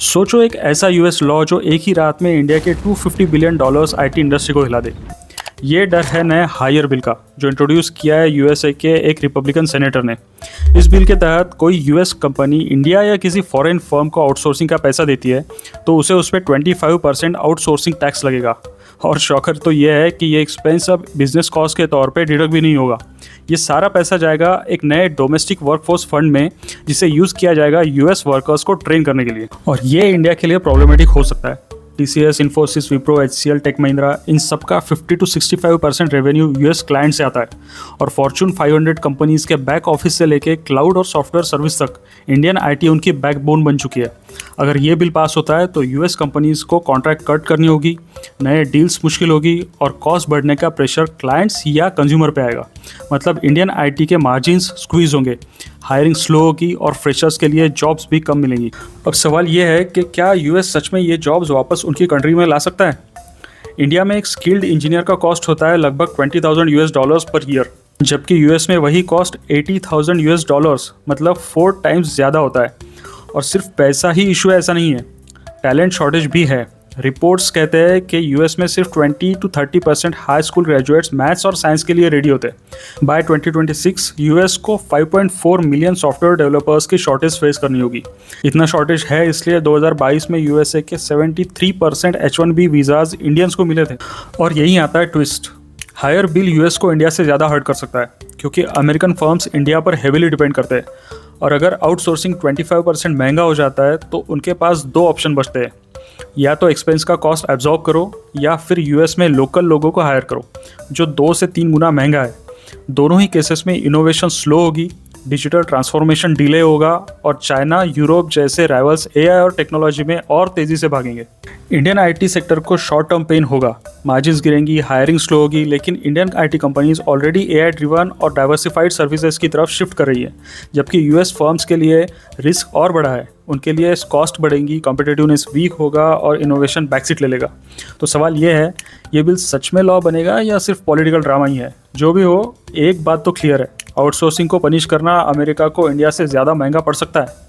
सोचो एक ऐसा यूएस लॉ जो एक ही रात में इंडिया के $250 बिलियन आईटी इंडस्ट्री को हिला दे। ये डर है नए हायर बिल का जो इंट्रोड्यूस किया है यूएसए के एक रिपब्लिकन सेनेटर ने। इस बिल के तहत कोई यूएस कंपनी इंडिया या किसी फॉरेन फर्म को आउटसोर्सिंग का पैसा देती है तो उसे उस पर 25% आउटसोर्सिंग टैक्स लगेगा। और शॉकर तो ये है कि ये एक्सपेंस अब बिजनेस कॉस्ट के तौर पे डिडक्ट भी नहीं होगा। ये सारा पैसा जाएगा एक नए डोमेस्टिक वर्कफोर्स फंड में जिसे यूज़ किया जाएगा यूएस वर्कर्स को ट्रेन करने के लिए। और ये इंडिया के लिए प्रॉब्लमेटिक हो सकता है। TCS, Infosys, Wipro, HCL, Tech Mahindra, इन सबका 50 से 65% रेवेन्यू यूएस क्लाइंट से आता है। और फॉर्चून 500 कंपनीज के बैक ऑफिस से लेके क्लाउड और सॉफ्टवेयर सर्विस तक इंडियन आईटी उनकी बैकबोन बन चुकी है। अगर ये बिल पास होता है तो यूएस कंपनीज को कॉन्ट्रैक्ट कट करनी होगी, नए डील्स मुश्किल होगी और कॉस्ट बढ़ने का प्रेशर क्लाइंट्स या कंज्यूमर पे आएगा। मतलब इंडियन आईटी के मार्जिन्स स्क्वीज होंगे, हायरिंग स्लो होगी और फ्रेशर्स के लिए जॉब्स भी कम मिलेंगी। अब सवाल ये है कि क्या यूएस सच में ये जॉब्स वापस उनकी कंट्री में ला सकता है? इंडिया में एक स्किल्ड इंजीनियर का कॉस्ट होता है लगभग $20,000 पर ईयर, जबकि यूएस में वही कॉस्ट $80,000 मतलब 4 टाइम्स ज़्यादा होता है। और सिर्फ पैसा ही इशू है ऐसा नहीं है, टैलेंट शॉर्टेज भी है। रिपोर्ट्स कहते हैं कि यूएस में सिर्फ 20 to 30% high school graduates maths और साइंस के लिए रेडी होते हैं। बाय 2026 यूएस को 5.4 मिलियन सॉफ्टवेयर डेवलपर्स की शॉर्टेज फेस करनी होगी। इतना शॉर्टेज है इसलिए 2022 में यूएसए के 73% H1B वीज़ाज इंडियंस को मिले थे। और यही आता है ट्विस्ट, हायर बिल यूएस को इंडिया से ज़्यादा हर्ट कर सकता है क्योंकि अमेरिकन फर्म्स इंडिया पर हेविली डिपेंड करते हैं। और अगर आउटसोर्सिंग 25% महंगा हो जाता है तो उनके पास 2 ऑप्शन बचते हैं, या तो एक्सपेंस का कॉस्ट एब्जॉर्ब करो या फिर यूएस में लोकल लोगों को हायर करो जो 2 से 3 गुना महंगा है। दोनों ही केसेस में इनोवेशन स्लो होगी, डिजिटल ट्रांसफॉर्मेशन डिले होगा और चाइना, यूरोप जैसे राइवल्स एआई और टेक्नोलॉजी में और तेज़ी से भागेंगे। इंडियन आईटी सेक्टर को शॉर्ट टर्म पेन होगा, मार्जिन्स गिरेंगी, हायरिंग स्लो होगी, लेकिन Indian IT companies already AI driven और डाइवर्सिफाइड सर्विसेज की तरफ शिफ्ट कर रही है। जबकि यूएस फर्म्स के लिए रिस्क और बड़ा है, उनके लिए कॉस्ट बढ़ेंगी, कॉम्पिटिटिवनेस वीक होगा और इनोवेशन बैकसीट ले लेगा। तो सवाल ये है, ये बिल सच में लॉ बनेगा या सिर्फ पॉलिटिकल ड्रामा ही है? जो भी हो, एक बात तो क्लियर है, आउटसोर्सिंग को पनिश करना अमेरिका को इंडिया से ज़्यादा महंगा पड़ सकता है।